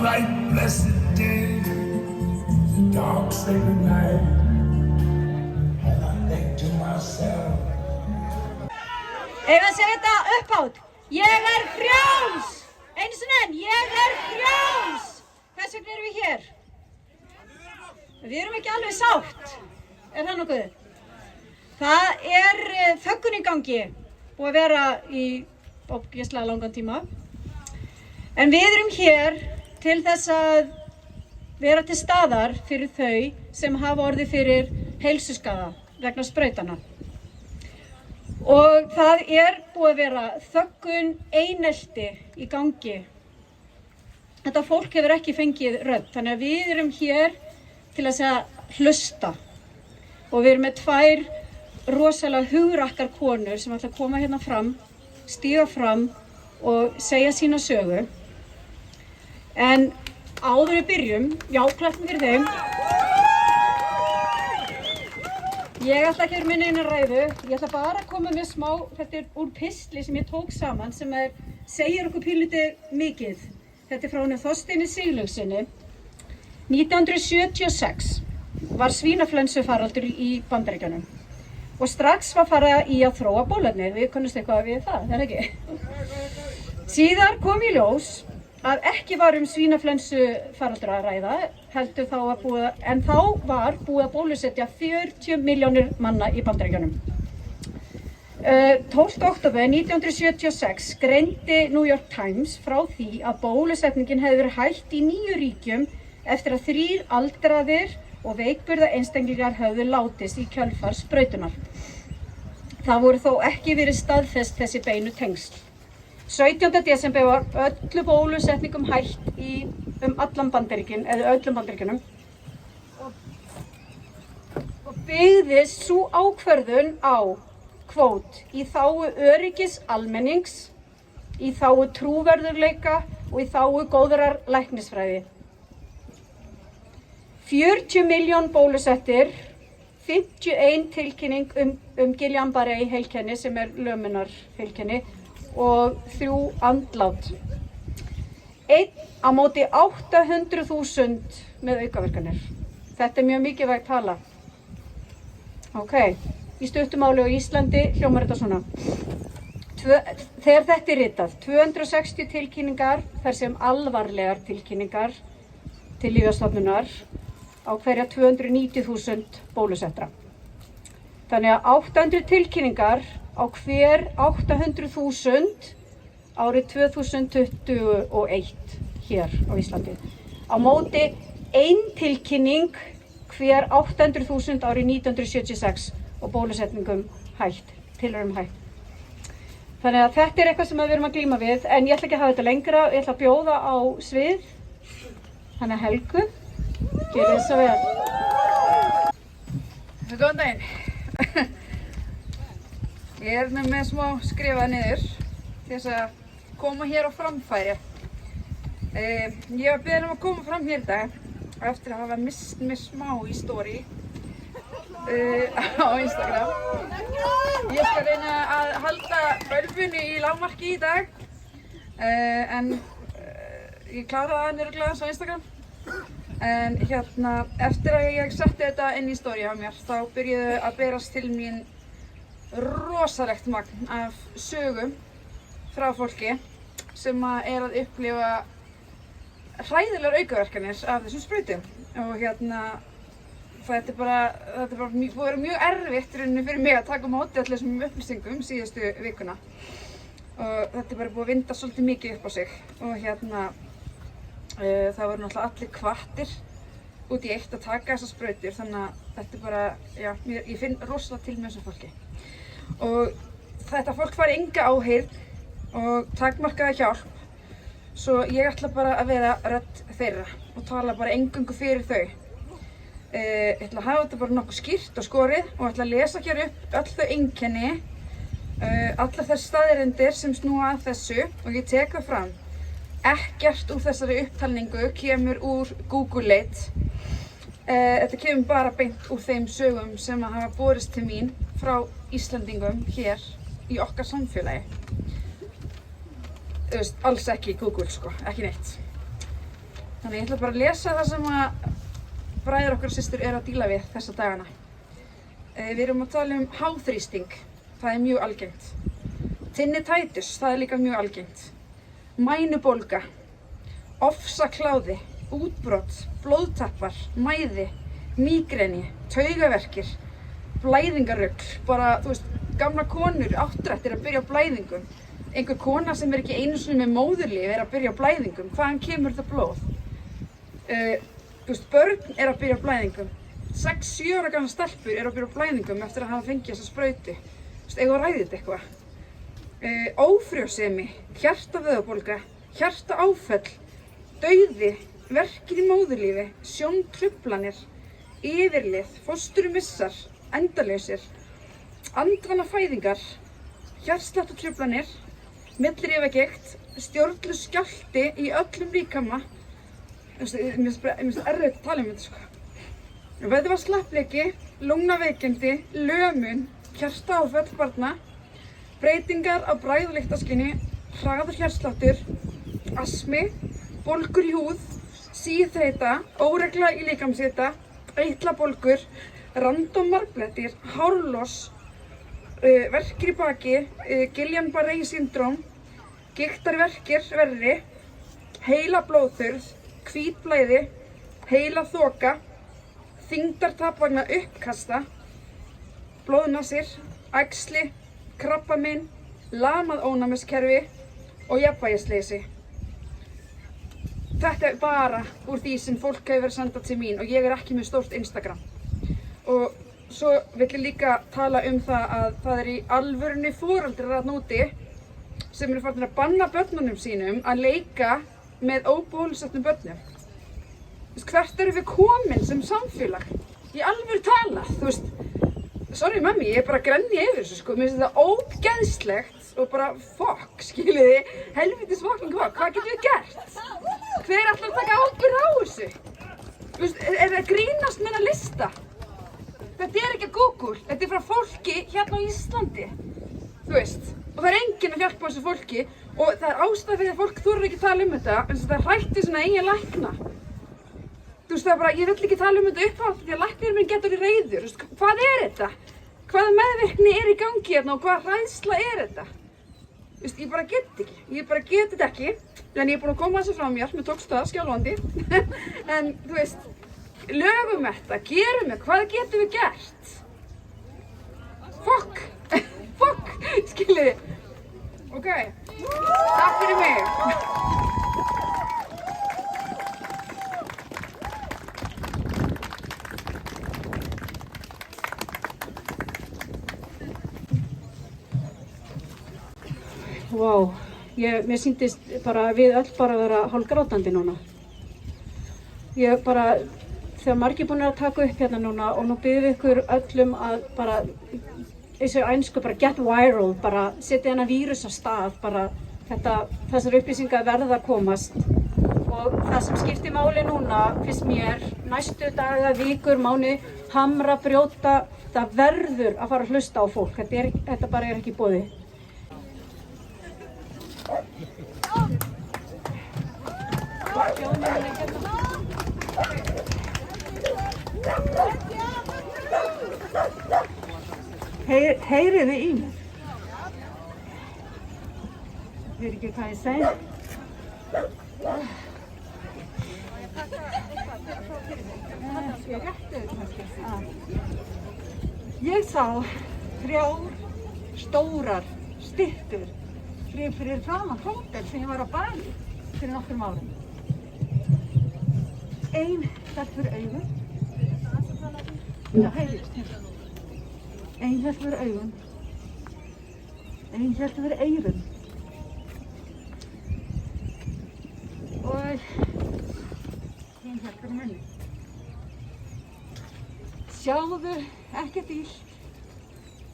twilight, blessed day, the dark sacred night, and I think to myself. Ef að segja þetta upphátt. Ég frjáls! Einu sinni enn, ég frjáls! Hvers vegna erum við hér? Við erum ekki alveg sátt. Er það nokkuð? Það þöggun í gangi búið að vera í ógeðslega langan tíma. En við erum hér til þess að vera til staðar fyrir þau sem hafa orðið fyrir heilsuskaða vegna sprautana. Og það búið að vera þöggun einelti í gangi. Þetta fólk hefur ekki fengið rödd, þannig að við erum hér til að hlusta. Og við erum með tvær rosalega hugrakkar konur sem ætla að koma hérna fram, stíga fram og segja sína sögu. En áður við byrjum, já, klappum fyrir þeim. Ég ætla ekki að vera með neina ræðu, ég ætla bara að koma með smá, þetta úr pistli sem ég tók saman sem segir okkur pínlítið mikið. Þetta frá honum Þorsteini Sigurlaugssyni. 1976 var svínaflensufaraldur í Bandaríkjunum og strax var farið í að þróa bóluefni. Við kunnumst eitthvað við það, er ekki? Síðar kom í ljós að ekki var svínaflensufaraldur að ræða, heldur þá var búið að bólusetja 40 milljónir manna í Bandaríkjunum. 12. október 1976 greindi New York Times frá því að bólusetningin hefði verið hætt í 9 ríkjum eftir að 3 aldraðir og veikburða einstaklingar höfðu látist í kjölfar sprautunar. Það voru þó ekki verið staðfest þessi beinu tengsl. 17. desember var öllu bólusetningum hætt allan Bandaríkin, eða öllum Bandaríkjunum. Og byggðist sú ákvörðun á kvót í þágu öryggis almennings, í þágu trúverðugleika og í þágu góðrar læknisfræði. 40 milljón bólusettir, 51 tilkynning Guillain-Barré heilkenni sem lömunarheilkenni og 3 andlát. 1 á móti 800.000 með aukaverkanir. Þetta mjög mikilvæg tala. Ok, í stuttu máli á Íslandi hljómar þetta svona. Þegar þetta ritað, 260 tilkynningar, þar sem alvarlegar tilkynningar til Lyfjastofnunar á hverja 290.000 bólusettra. Þannig að 800 tilkynningar á hver 800.000 árið 2021 hér á Íslandi. Á móti 1 tilkynning hver 800.000 árið 1976 og bólusetningum hætt, tilraunarum hætt. Þannig að þetta eitthvað sem við erum að glíma við, en ég ætla ekki að hafa þetta lengra, ég ætla að bjóða á svið. Þannig að Helgu, gerið þess að vel. Góðan daginn. Ég með smá skrifað niður til þess að koma hér á framfæri. Ég var beðin að koma fram hér í dag eftir að hafa mist mig smá í story á Instagram. Ég skal reyna að halda ölfunni í lágmarki í dag, en ég kláraði það nýruglega á Instagram. En eftir að ég setti þetta inn í story á mér, þá byrjuðu að berast til mín rosalegt magn af sögum frá fólki sem að upplifa hræðilegar aukaverkanir af þessum sprautum. Og þetta búið að vera mjög erfitt fyrir mig að taka á móti allir þessum upplýsingum síðustu vikuna. Og þetta búið að vinda svolítið mikið upp á sig. Og það voru náttúrulega allir hvattir út í eitt að taka þessar sprautur, þannig að þetta ég finn rosalega til með þessu fólki. Og þetta fólk fær enga áheyrn og takmarkaða hjálp, svo ég ætla bara að vera rödd þeirra og tala bara eingöngu fyrir þau. Ég ætla að hafa þetta bara nokkuð skýrt og skorið og ætla að lesa hér upp öll þau einkenni, allar þær staðreyndir sem snúa að þessu, og ég tek það fram. Ekkert úr þessari upptalningu kemur úr Google-leit. Þetta kemur bara beint úr þeim sögum sem hafa borist til mín frá Íslendingum hér í okkar samfélagi. Alls ekki Google, sko, ekki neitt. Þannig ég ætla bara að lesa það sem að bræður okkar og systur eru að díla við þessa dagana. Við erum að tala um háþrýsting, það er mjög algengt. Tinnitus, það er líka mjög algengt. Mænubólga, ofsakláði, útbrot, blóðtappar, mæði, mígreni, taugaverkir, blæðingarrugl, bara, þú veist, gamla konur, áttrættir að byrja á blæðingum. Einhver kona sem er ekki einu sinni með móðurlíf er að byrja á blæðingum. Hvaðan kemur það blóð? Þú veist, börn er að byrja á blæðingum. 6-7 ára gamla stelpur er að byrja á blæðingum eftir að hafa fengið þessa sprautu. Þú veist, eigum að ræða þetta eitthvað. Ófrjósemi, hjartavöðvabólga, hjartaáföll, dauði, verkir í móðurlífi, sjóntruflanir, yfirlið, fósturmissar, endalausir, andvanafæðingar, hjartsláttartruflanir, millirifagigt, stjórnlaus skjálfti í öllum líkama. Mér finnst erfitt að tala um þetta sko. Vöðvaslappleiki, lungnaveikindi, lömun, hjartaáföll barna, breytingar á bragð- og lyktarskyni, hraður hjartsláttur, astmi, bólgur í húð, síþreyta, óregla í líkamshita, eitlabólgur, random marblettir, hárloss, verkir í baki, Guillain-Barré syndróm, gigtarverkir verri, heilablóðþurrð, hvítblæði, heilaþoka, þyngdartap vegna uppkasta, blóðnasir, æxli, krabbamein, lamað ónæmiskerfi og jafnvægisleysi. Þetta er bara úr því sem fólk hefur verið sendað til mín og ég er ekki með stórt Instagram. Og svo vill ég líka tala um það að það er í alvörunni foreldrar þarna úti sem eru farnir að banna börnunum sínum að leika með óbólusettum börnum. Þú veist, hvert erum við komin sem samfélag? Í alvöru talað, þú veist, sorry mammi, ég er bara að grenja yfir þessu sko, mér finnst þetta ógeðslegt og bara fuck, skiljiði, helvítis fucking fuck, hvað getum við gert? Hver ætlar að taka ábyrgð á þessu? Þú veist, er það að grínast með þennan lista? Þetta er ekki Google, þetta er frá fólki hérna á Íslandi, þú veist, og það er enginn að hjálpa þessu fólki og það er ástæða fyrir að fólk þorir ekki að tala um þetta, en það hrættir svona eigin lækna. Þú veist, það er bara, ég vill ekki tala um þetta upphátt því að læknirinn minn getur í reiður, þú veist, hvað er þetta? Hvaða meðvirkni er í gangi hérna og hvaða hræðsla er þetta? Þú veist, ég bara get þetta ekki, en ég er búin að koma þessu frá mér, mér tókst það skjálfandi, en þú veist, lögum þetta, gerum þetta, hvað getum við gert? Fuck, skiljiði. Ok, takk fyrir mig. Vá, mér sýndist bara við öll bara vera hálfgrátandi núna. Ég bara, þegar margir búin að taka upp hérna núna og nú biðum við ykkur öllum að bara, eins og ænsku bara get viral, bara setja þennan vírus af stað, bara þessar upplýsingar verða að komast. Og það sem skiptir máli núna, finnst mér, næstu daga, vikur, mánuði, hamra, brjóta, það verður að fara að hlusta á fólk, þetta bara er ekki í boði. Heyrið þið í mér? Þið ekki hvað ég segi? Ég sá 3 stórar styttur fyrir framan hótel sem ég var á Bali fyrir nokkrum árum. Ein hélt fyrir augun. Já, heyrist. Ein hélt fyrir augun. Ein hélt fyrir eyrun. Og ein hélt fyrir munni. Sjáðu ekkert illt.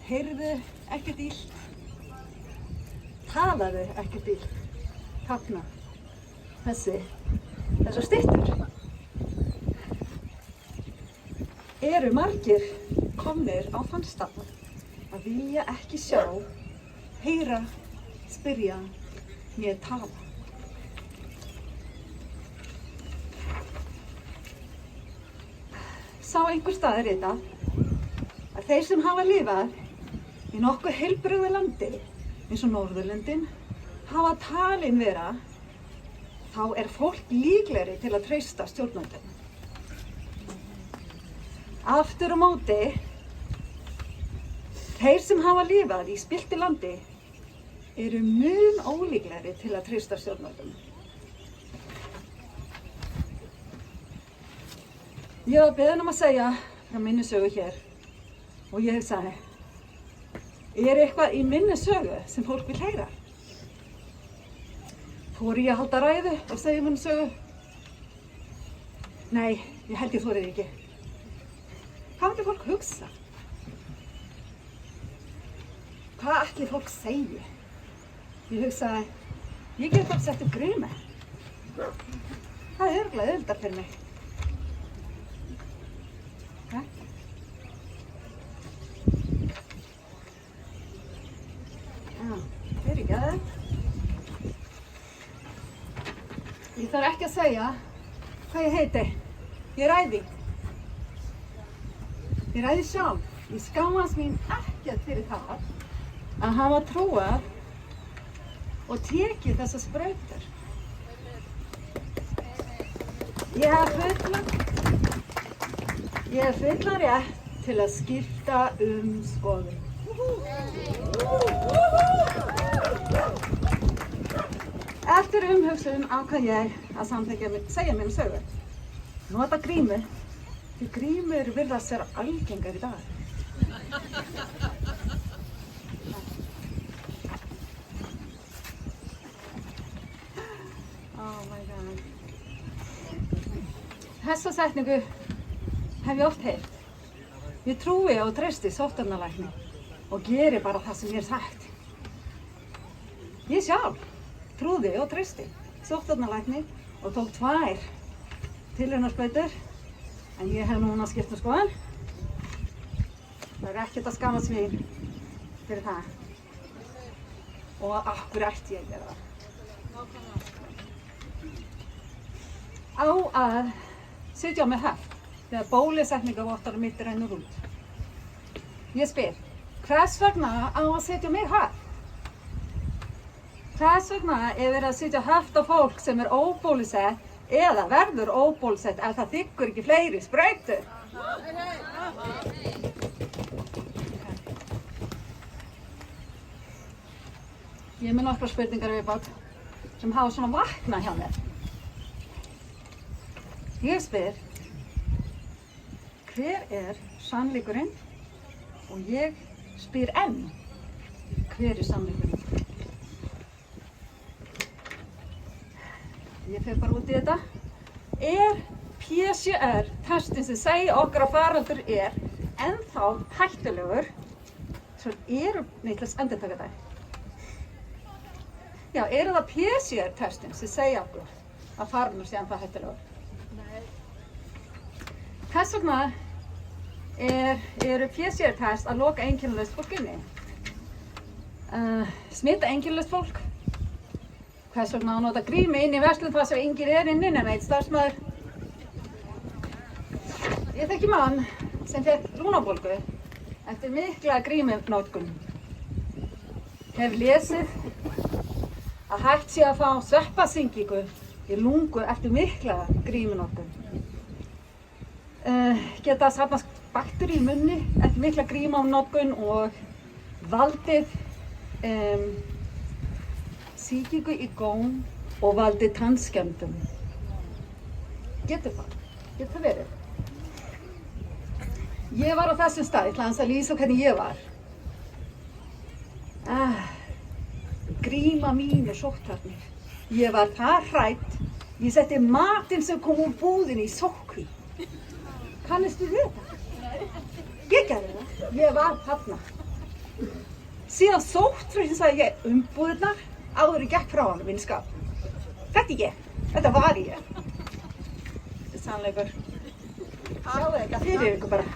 Heyrðu ekkert illt. Talaðu ekkert illt. Tákna þessar styttur. Eru margir komnir á þann stað að vilja ekki sjá, heyra, spyrja, né tala. sá einhver staðar ritað að þeir sem hafa lifað í nokkuð heilbrigðu landi eins og Norðurlöndin hafa talin vera, þá er fólk líklegri til að treysta stjórnvöldum. Aftur á móti, þeir sem hafa lifað í spilltu landi eru mun ólíklegri til að treysta stjórnvöldum. Ég var beðin að segja frá minni sögu hér og ég sagði, er eitthvað í minni sögu sem fólk vil heyra? Þori ég að halda ræðu og segja minni sögu? Nei, ég held ég þorið ekki. Hvað myndi fólk hugsa? Hvað ætli fólk segi? Ég hugsaði, ég get bara sett upp grímu. Það er örugglega auðveldara fyrir mig. Fyrirgefðu. Ég þarf ekki að segja hvað ég heiti. Ég ræði. Ég ræði sjálf. Ég skammast mín ekkert fyrir það að hafa trúað og tekið þessar sprautur. Ég hef fullan rétt til að skipta skoðun. Eftir umhugsun ákvað ég að segja mér sögu. Nota grímu, því grímur virðast vera algengar í dag. Oh my god. Þessa setningu hef ég oft heyrt. Ég trúi og treysti sóttvarnalækni og geri bara það sem ég er sagt. Ég sjálf trúði og treysti sóttvarnalækni og tók 2 tilraunasprautur, en ég hef núna skipt skoðun. Það er ekkert að skammast mín fyrir það. Og af hverju ætti ég að gera það? Á að sitja á mig höft þegar bólusetningarvottorðið mitt rennur út. Ég spyr, hvers vegna á að setja mig höft? Hvers vegna er verið að setja höft á fólk sem er óbólusett eða verður óbólusett ef það þiggur ekki fleiri sprautur? Ég er með nokkrar spurningar í viðbót sem hafa svona vaknað hjá mér. Ég spyr, hver er sannleikurinn? Og ég spyr enn, hver er sannleikurinn? Ég fer bara út í þetta. Er PCR-testin sem segja okkur að faraldur er ennþá hættulegur? Svo ég ætla að endurtaka það. Já, eru það PCR-testin sem segja okkur að faraldur sé ennþá hættulegur? Nei. Hvers vegna eru PCR-test að loka einkennalaust fólk inni? Smita einkennalaust fólk? Hvers vegna að nota grímu inn í verslun þar sem enginn er inni nema einn starfsmaður? Ég þekki mann sem fékk lungnabólgu eftir mikla grímunotkun. Hef lesið að hægt sé að fá sveppasýkingu í lungu eftir mikla grímunotkun. Geta safnast bakteríur í munni eftir mikla grímunotkun og valdið sýkingu í góm og valdið tannskemmdum. Getur það verið? Ég var á þessum stað, ég ætla aðeins að lýsa hvernig ég var. Gríma mín og sóttvarnir. Ég var það hrædd, ég setti matinn sem kom úr búðinni í sóttkví. Kannistu við þetta? Ég gerði það, ég var þarna. Síðan sóttvarnir sagði ég umbúðirnar áður ég gekk frá hann minn skap. Þetta er ég, þetta var ég. Þetta er sannleikur. Sjáu þetta fyrir ykkur bara.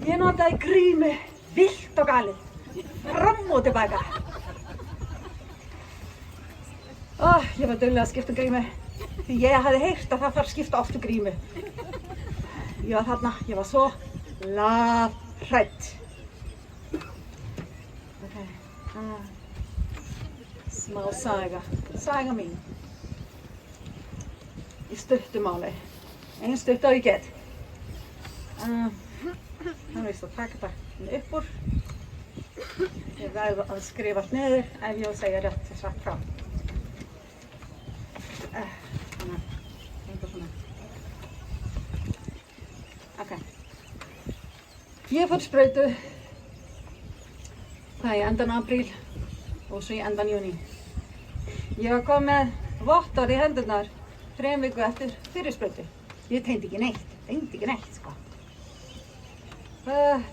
Ég notaði grímu vilt og galið, fram og tilbaka. Ég var dugleg að skipta grímu, því ég hafði heyrt að það þarf að skipta oft grímu. Ég var þarna, ég var svo lafhrædd. Smá saga mín. Í stuttu máli, eins stutt og ég get. Þannig að taka þetta upp úr. Ég verð að skrifa allt niður ef ég á að segja rétt satt frá. Þannig, eitthvað svona. Ok. Ég fór sprautu það í endan apríl og svo í endan júní. Ég var komið með vottorð í hendurnar 3 viku eftir fyrri sprautu. Ég tengdi ekki neitt sko.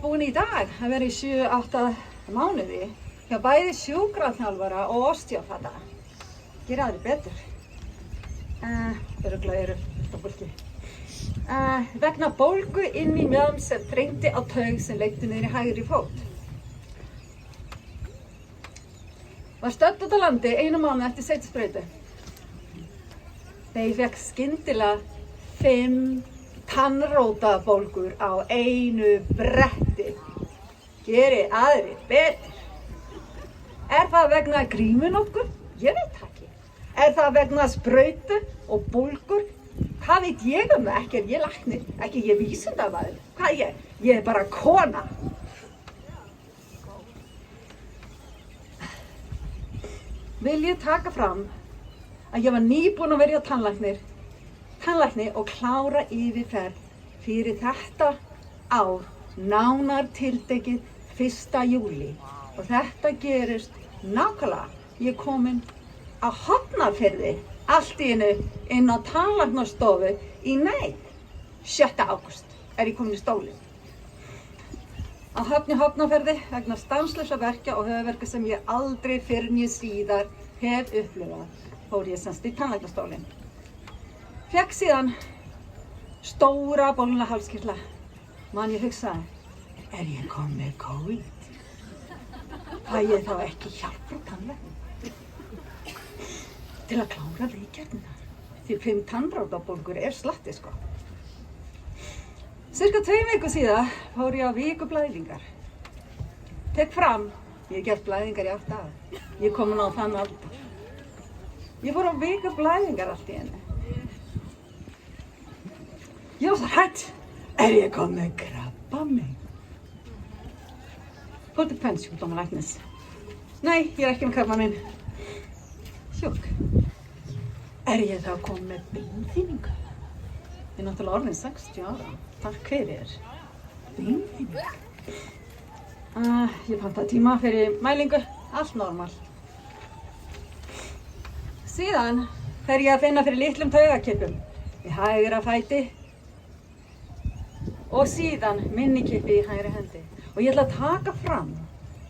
Búin í dag að vera í 7-8 mánuði hjá bæði sjúkraþjálfara og osteópata. Gera aðrir betur. Örugglega eru þetta fólki. Vegna bólgu inn í mjöðm sem þrengdi á taug sem leiddi niður í hægri fót. Var stödd út á landi 1 mánuð eftir seinni sprautu. Þegar ég fékk skyndilega 5 tannrótabólgur á einu bretti. Geri aðrir betur. Er það vegna grímunotkun? Ég veit það ekki. Er það vegna sprautu og bólgur? Hvað veit ég um það? Ekki er ég læknir, ekki er ég vísindamaður. Hvað er ég? Ég er bara kona. Vil ég taka fram að ég var nýbúin að vera hjá tannlækni og klára yfirferð fyrir þetta ár, nánar tiltekið 1. júlí. Og þetta gerist nákvæmlega. Ég er komin á Hornafirði, allt í einu inn á tannlæknastofu í 7. ágúst er ég komin í stólinn. Á Höfn í Hornafirði vegna stanslausra verkja og höfuðverka sem ég aldrei fyrr né síðar hef upplifað, fór ég semst í tannlæknastólinn. Fékk síðan stóra bólgna hálskirtla. Man ég hugsaði, er ég komin með COVID? Fæ ég þá ekki hjálp frá tannlæknum til að klára viðgerðirnar? Því 5 tannrótabólgur er slatti sko. Cirka 2 vikur síðar fór ég á vikublæðingar. Tek fram, ég hef gert blæðingar í 8 ár. Ég er komin á þann aldur. Ég fór á vikublæðingar allt í einu. Ég var svo hrædd. Er ég komin með krabbamein? Fór til kvensjúkdómalæknis. Nei, ég er ekki með krabbamein. Sjúk. Er ég þá komin með beinþynningu? Ég er náttúrulega orðin 60 ára. Takk fyrir. Beinþynningu. Ég pantaði tíma fyrir mælingu. Allt normal. Síðan fer ég að finna fyrir litlum taugakippum í hægra fæti og síðan minnikippi í hægri hendi. Og ég ætla að taka fram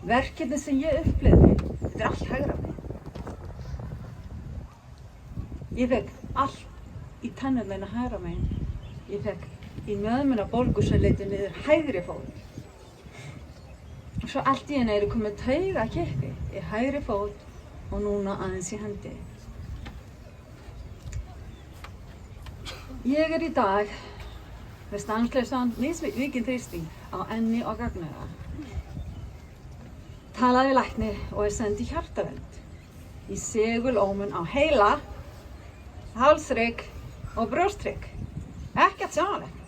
verkefni sem ég upplifði. Þetta er allt hægra megin. Ég fekk allt í tennurnar hægra megin. Ég fekk í mjöðmina bólgu sem leiddi niður hægri fót. Og svo allt í einu eru komið taugakippi í hægri fót og núna aðeins í hendi. Ég er í dag með stanslausan mismikinn þrýsting á enni og gagnauga. Talaði við lækni og er send í hjartavernd. Í segulómun á heila, hálsrygg og brjóstrygg. Ekkert sjáanlegt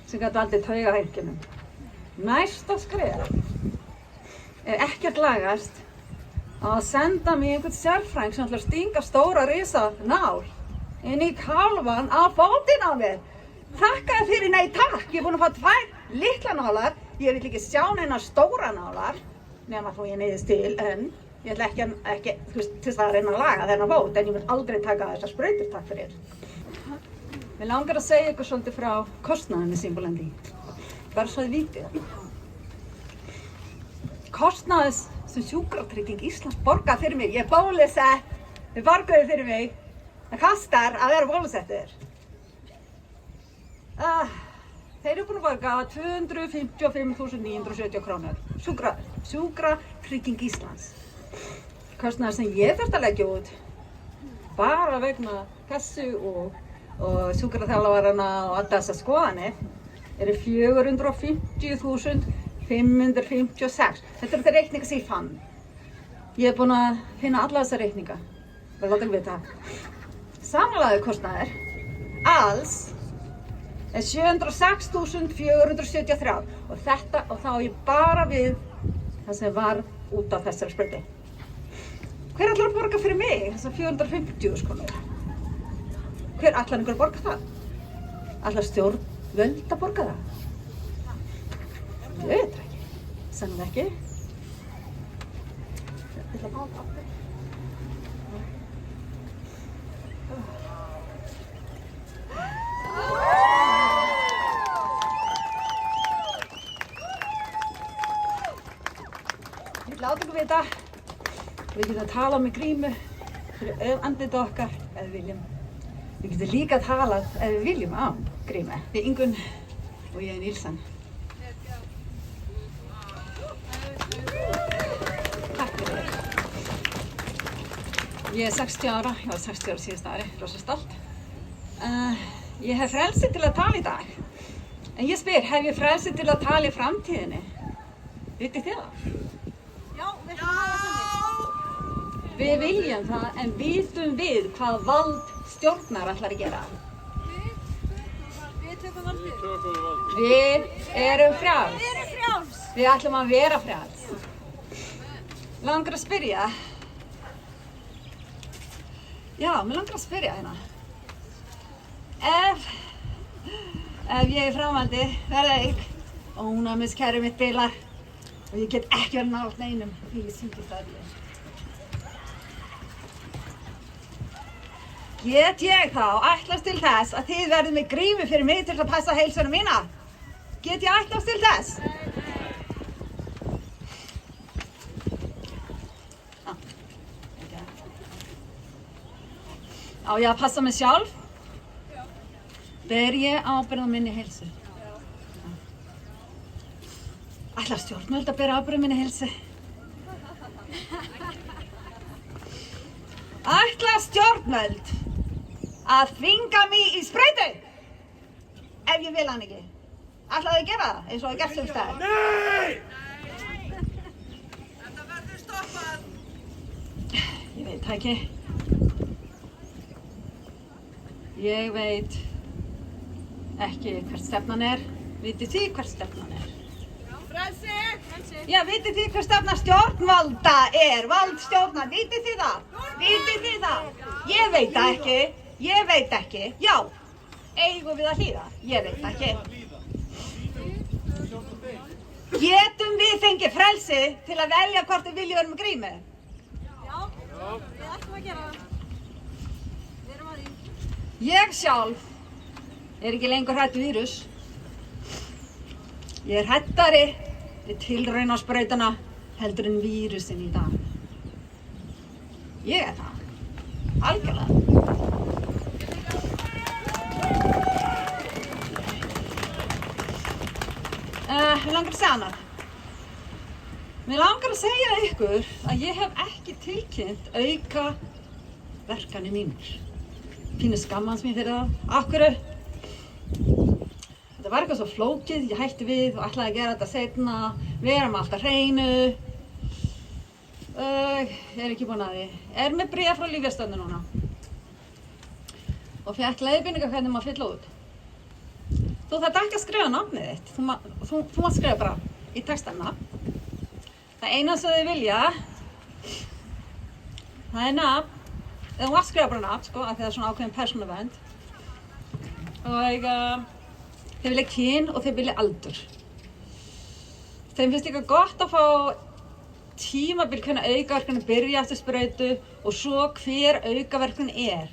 sem gat valdið taugaeinkennum. Næsta skref, ef ekkert lagast, að senda mig einhvern sérfræðing sem ætlar að stinga stóra risa nál inn í kálfann á fótinn á mér. Þakka fyrir, nei takk, ég er búin að fá 2 litla nálar, ég vil ekki sjá neina stóra nálar, nema þó ég neyðist til, en ég ætla ekki þú veist, til að reyna að laga þennan fót, en ég mun aldrei taka þessar sprautur, takk fyrir. Mig langar að segja ykkur svolítið frá kostnaðinni Symbolandi, bara svo þið vitið. Kostnaðis sem Sjúkratrygging Íslands borgar fyrir mig, ég er bólusett, þau borguðu fyrir mig, það kostar að vera bólusettur. Þeir eru búin að borga 255.970 krónur. Sjúkratrygging Íslands. Kostnaður sem ég þurfti að leggja út bara vegna þessu og sjúkraþjálfarana og alltaf þessar skoðanir eru 450.556. Þetta eru þeir reikningar sem ég fann. Ég er búin að finna alla þessa reikninga. Það láta ekki vita. Samlagður kostnaður alls er 706.473 og þetta, og þá er ég bara við það sem var út af þessari sprautu. Hver ætlar að borga fyrir mig þessar 450.000 krónur? Hver ætlar einhver að borga það? Ætlar stjórnvöld að borga það? Ég veit það ekki. Sannlega ekki. Ég ætla að báta aftur. Ég láta ykkur vita. Við getum að tala með grímu fyrir andlitið okkar ef við viljum. Við getum líka að tala ef við viljum á grímu. Við Ingunn og ég er Nílsen. Takk fyrir. Ég er 60 ára, ég var 60 ára síðasta ári, rosa stolt. Ég hef frelsi til að tala í dag. En ég spyr, hef ég frelsi til að tala í framtíðinni? Vitið þið það? Já, við ætlum að hafa þannig. Við viljum það, en vitum við hvað vald stjórnar ætlar að gera? Við tökum valdið. Við erum frjáls. Við erum frjáls. Við ætlum að vera frjáls. Langar að spyrja. Já, mér langar að spyrja hérna. Ef ég í framhaldi verða veik og ónæmiskerfið mitt bilar og ég get ekki verið nálægt neinum því ég sýkist að öllu. Get ég þá ætlast til þess að þið verðið með grímu fyrir mig til að passa heilsuna mína? Get ég ætlast til þess? Á ég að passa mig sjálf? Ber ég ábyrgð á minni heilsu? Ætlar stjórnvöld að bera ábyrgð á minni heilsu? Ætlar stjórnvöld að þvinga mig í sprautu? Ef ég vil hann ekki. Ætlar þau að gera það eins og það gert sums staðar? Nei! Þetta verður stoppað. Ég veit það ekki. Ég veit ekki hvert stefnan er. Vitið þið hvert stefnan er? Frelsi. Frelsi. Já, vitið þið hver stefna stjórnvalda er? Valdstjórnar, vitið þið það? Vitið þið það? Ég veit það ekki. Ég veit ekki. Já, eigum við að hlýða? Ég veit það ekki. Getum við fengið frelsi til að velja hvort við viljum vera með grímu? Já, við ætlum að gera það. Við erum að því. Ég sjálf er ekki lengur hrædd við vírus. Ég er hræddari við tilraunasprautuna heldur en vírusin í dag. Ég er það. Algjörlega. Mér langar að segja annað. Mér langar að segja ykkur að ég hef ekki tilkynnt auka verkanir mínir. Pínu skammast mín fyrir það. Af hverju? Þetta var eitthvað svo flókið, ég hætti við og ætlaði að gera þetta seinna, vera með allt á hreinu. Ég er ekki búin að því. Er með bréf frá Lyfjastofnun núna. Og fékk leiðbeiningar hvernig maður fylla út. Þú þarft ekki að skrifa nafnið þitt. Þú mátt skrifa bara í textana. Það eina sem þið vilja, það er nafn. Þú mátt skrifa bara nafn, sko, af því það er svona ákveðin persónuvernd. Og þeir vilja kyn og þeir vilja aldur. Þeim finnst líka gott að fá tímabil hvernig aukaverkanir byrja eftir sprautu og svo hver aukaverkun er.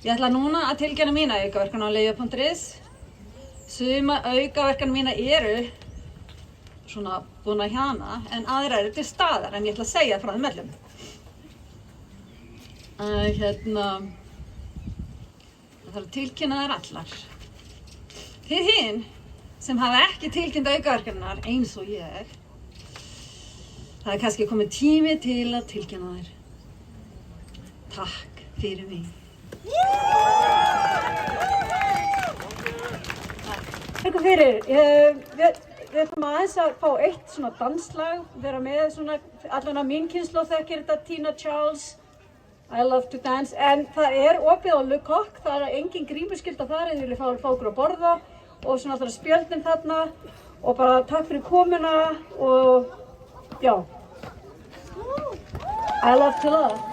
Ég ætla núna að tilkynna mína aukaverkun á lyfja.is. Suma aukaverkanir mína eru svona búin að hjana en aðrar eru til staðar en ég ætla að segja frá þeim öllum. Það þarf að tilkynna þær allar. Þið hin sem hafa ekki tilkynnt aukaverkanirnar eins og ég, það er kannski komið tími til að tilkynna þær. Takk fyrir mig. Takk. Þakka fyrir. Við ætlum aðeins að fá eitt svona danslag, vera með svona, allan að mín kynslóð þekkir þetta Tina Charles, I Love to Dance, en það opið á Le Coq, það engin grímuskylda þar, þið viljið fá okkur að borða og svona alltaf spjöldin þarna og bara takk fyrir komuna og já, I love to love.